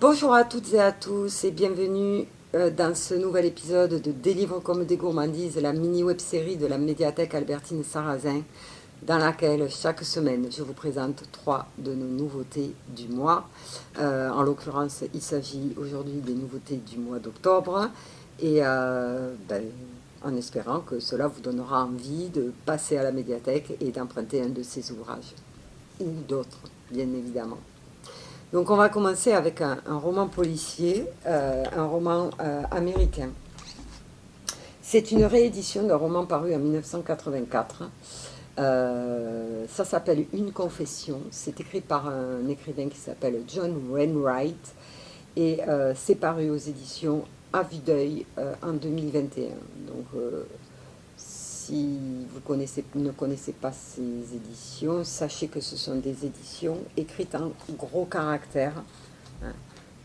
Bonjour à toutes et à tous et bienvenue dans ce nouvel épisode de Des livres comme des gourmandises, la mini web-série de la médiathèque Albertine Sarrazin, dans laquelle chaque semaine je vous présente 3 de nos nouveautés du mois. En l'occurrence, il s'agit aujourd'hui des nouveautés du mois d'octobre et en espérant que cela vous donnera envie de passer à la médiathèque et d'emprunter un de ces ouvrages, ou d'autres, bien évidemment. Donc on va commencer avec un roman policier, un roman américain. C'est une réédition d'un roman paru en 1984. Ça s'appelle Une confession. C'est écrit par un écrivain qui s'appelle John Wainwright et c'est paru aux éditions À vue d'œil en 2021. Donc si vous ne connaissez pas ces éditions, sachez que ce sont des éditions écrites en gros caractères. Hein.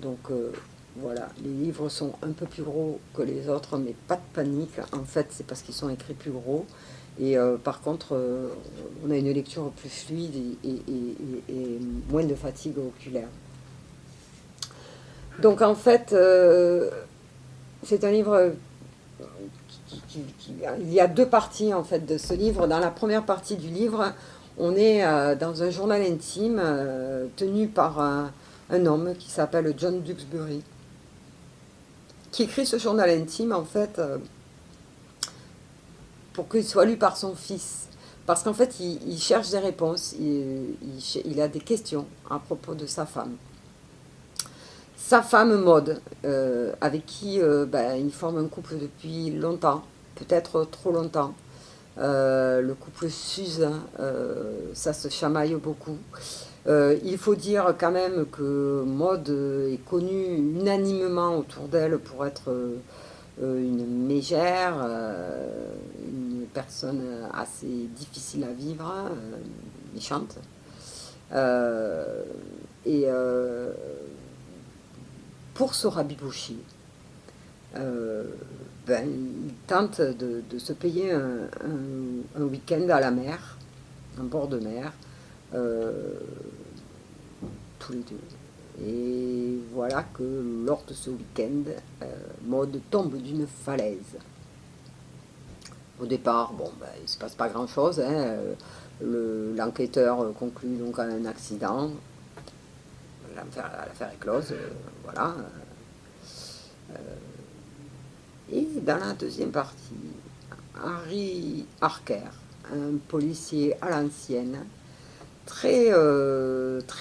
Donc voilà, les livres sont un peu plus gros que les autres, mais pas de panique. En fait, c'est parce qu'ils sont écrits plus gros. Et par contre, on a une lecture plus fluide et moins de fatigue oculaire. Donc en fait, c'est un livre... il y a deux parties en fait de ce livre. Dans la première partie du livre, on est dans un journal intime tenu par un homme qui s'appelle John Duxbury, qui écrit ce journal intime en fait pour qu'il soit lu par son fils. Parce qu'en fait, il cherche des réponses, il a des questions à propos de sa femme. Sa femme Maud, avec qui il forme un couple depuis longtemps, peut-être trop longtemps. Le couple s'use, ça se chamaille beaucoup. Il faut dire quand même que Maud est connue unanimement autour d'elle pour être une mégère, une personne assez difficile à vivre, méchante. Et pour se rabiboucher, il tente de se payer un week-end à la mer, un bord de mer, tous les deux. Et voilà que lors de ce week-end, Maud tombe d'une falaise. Au départ, il ne se passe pas grand-chose. Hein. L'enquêteur conclut donc à un accident. L'affaire est close, voilà. Et dans la deuxième partie, Harry Harker, un policier à l'ancienne, très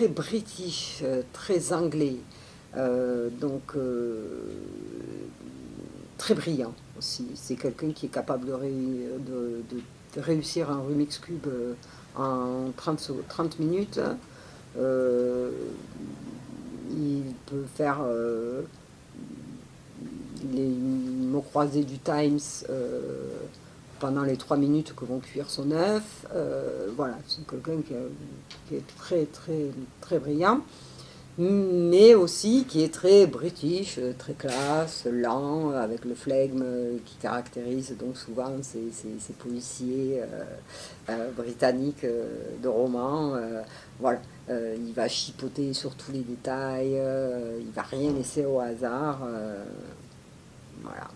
british, très anglais, très brillant aussi. C'est quelqu'un qui est capable de réussir un Rubik's Cube en 30 minutes. Il peut faire les mots croisés du Times pendant les 3 minutes que vont cuire son œuf. Voilà, c'est quelqu'un qui est très brillant, mais aussi qui est très british, très classe, lent, avec le flegme qui caractérise donc souvent ces policiers britanniques de roman. Voilà. Il va chipoter sur tous les détails, il va rien laisser au hasard. Voilà.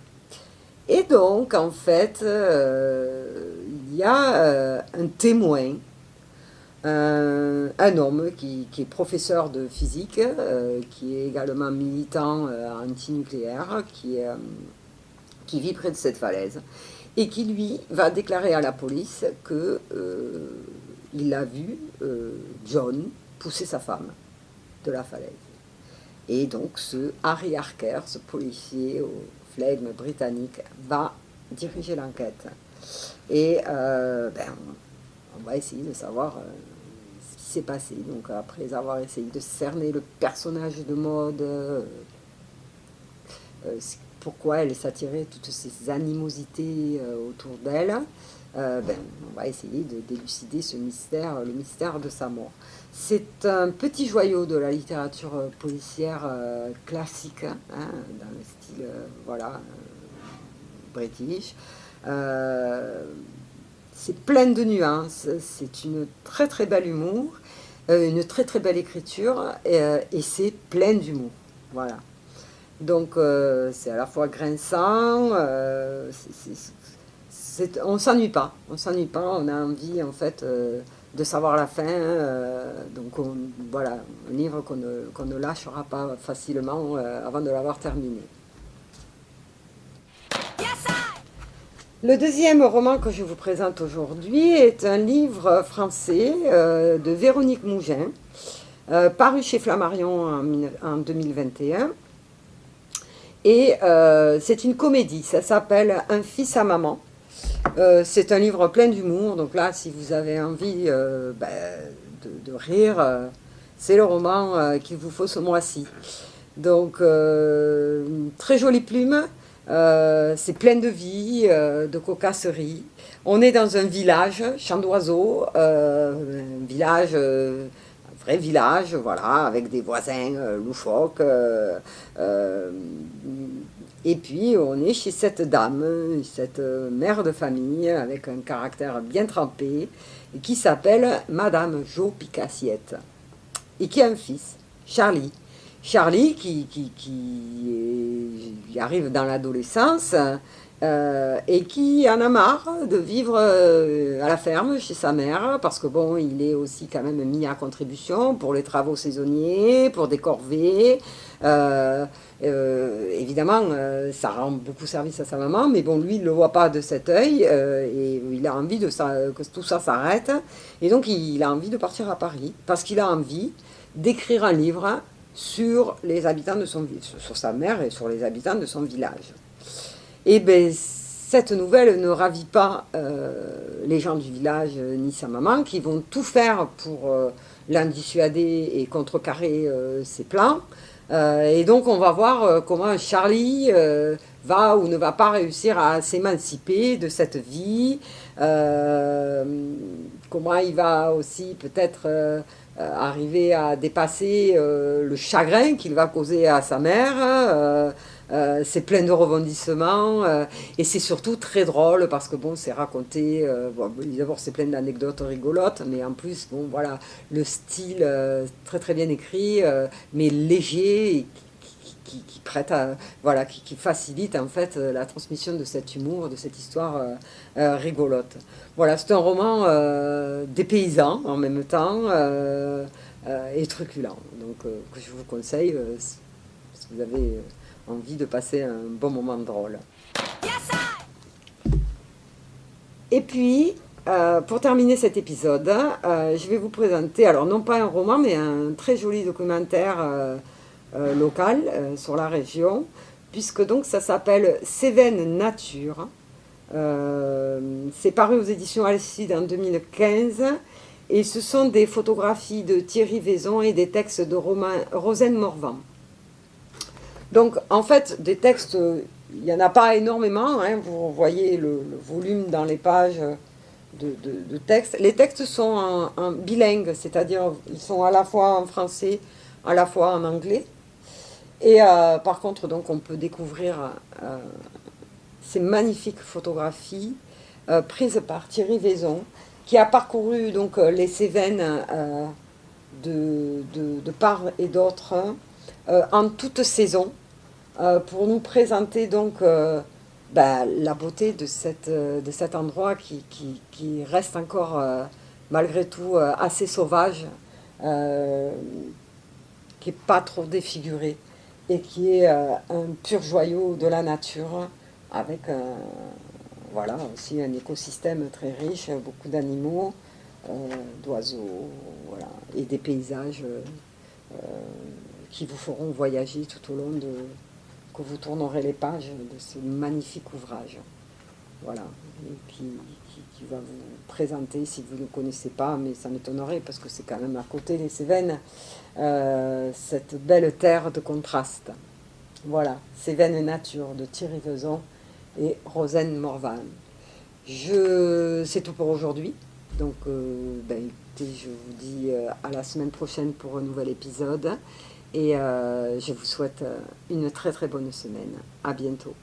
Et donc, en fait, il y a un témoin, un homme qui est professeur de physique, qui est également militant anti-nucléaire, qui vit près de cette falaise, et qui, lui, va déclarer à la police que il a vu John pousser sa femme de la falaise. Et donc ce Harry Harker, ce policier au flegme britannique, va diriger l'enquête. Et on va essayer de savoir ce qui s'est passé. Donc après avoir essayé de cerner le personnage de Maud, pourquoi elle s'attirait toutes ces animosités autour d'elle, on va essayer de d'élucider ce mystère, le mystère de sa mort. C'est un petit joyau de la littérature policière classique, hein, dans le style british. C'est plein de nuances, c'est une très belle humour, une très belle écriture, et c'est plein d'humour. Voilà. Donc c'est à la fois grinçant, on s'ennuie pas, on a envie en fait de savoir la fin, donc voilà, un livre qu'on ne lâchera pas facilement avant de l'avoir terminé. Le deuxième roman que je vous présente aujourd'hui est un livre français de Véronique Mougin, paru chez Flammarion en 2021. Et c'est une comédie, ça s'appelle Un fils à maman. C'est un livre plein d'humour, donc là, si vous avez envie de rire, c'est le roman qu'il vous faut ce mois-ci. Donc, très jolie plume, c'est plein de vie, de cocasserie. On est dans un village, champ d'oiseaux, un village, un vrai village, voilà, avec des voisins loufoques. Et puis on est chez cette dame, cette mère de famille, avec un caractère bien trempé, qui s'appelle Madame Jo Picassiette, et qui a un fils, Charlie. Charlie qui arrive dans l'adolescence et qui en a marre de vivre à la ferme chez sa mère, parce que bon, il est aussi quand même mis à contribution pour les travaux saisonniers, pour des corvées. Évidemment, ça rend beaucoup service à sa maman, mais bon, lui, il ne le voit pas de cet œil, et il a envie que tout ça s'arrête, et donc il a envie de partir à Paris, parce qu'il a envie d'écrire un livre sur les habitants de son sur sa mère et sur les habitants de son village. Et bien, cette nouvelle ne ravit pas les gens du village ni sa maman, qui vont tout faire pour l'en dissuader et contrecarrer ses plans. Et donc on va voir comment Charlie va ou ne va pas réussir à s'émanciper de cette vie, comment il va aussi peut-être arriver à dépasser le chagrin qu'il va causer à sa mère. C'est plein de rebondissements et c'est surtout très drôle parce que bon, c'est raconté, bon, d'abord c'est plein d'anecdotes rigolotes, mais en plus bon, voilà, le style très très bien écrit, mais léger et qui prête à, voilà, qui facilite en fait la transmission de cet humour, de cette histoire rigolote. Voilà, c'est un roman dépaysant en même temps et truculent, donc que je vous conseille si vous avez envie de passer un bon moment drôle. Et puis, pour terminer cet épisode, je vais vous présenter, alors non pas un roman, mais un très joli documentaire local sur la région, puisque donc ça s'appelle Cévennes Nature. C'est paru aux éditions Alcide en 2015, et ce sont des photographies de Thierry Vaison et des textes de Rosane Morvan. Donc, en fait, des textes, il n'y en a pas énormément, hein, vous voyez le volume dans les pages de textes. Les textes sont en bilingue, c'est-à-dire ils sont à la fois en français, à la fois en anglais. Et par contre, donc, on peut découvrir ces magnifiques photographies prises par Thierry Vaison, qui a parcouru donc, les Cévennes de part et d'autre en toute saison. Pour nous présenter donc la beauté de cet endroit qui reste encore malgré tout assez sauvage, qui n'est pas trop défiguré et qui est un pur joyau de la nature avec voilà, aussi un écosystème très riche, beaucoup d'animaux, d'oiseaux, voilà, et des paysages qui vous feront voyager tout au long que vous tournerez les pages de ce magnifique ouvrage. Voilà, et qui va vous présenter, si vous ne connaissez pas, mais ça m'étonnerait parce que c'est quand même à côté des Cévennes, cette belle terre de contraste. Voilà, Cévennes Nature de Thierry Vaison et Rosane Morvan. C'est tout pour aujourd'hui. Donc, écoutez, je vous dis à la semaine prochaine pour un nouvel épisode. Et je vous souhaite une très très bonne semaine. À bientôt.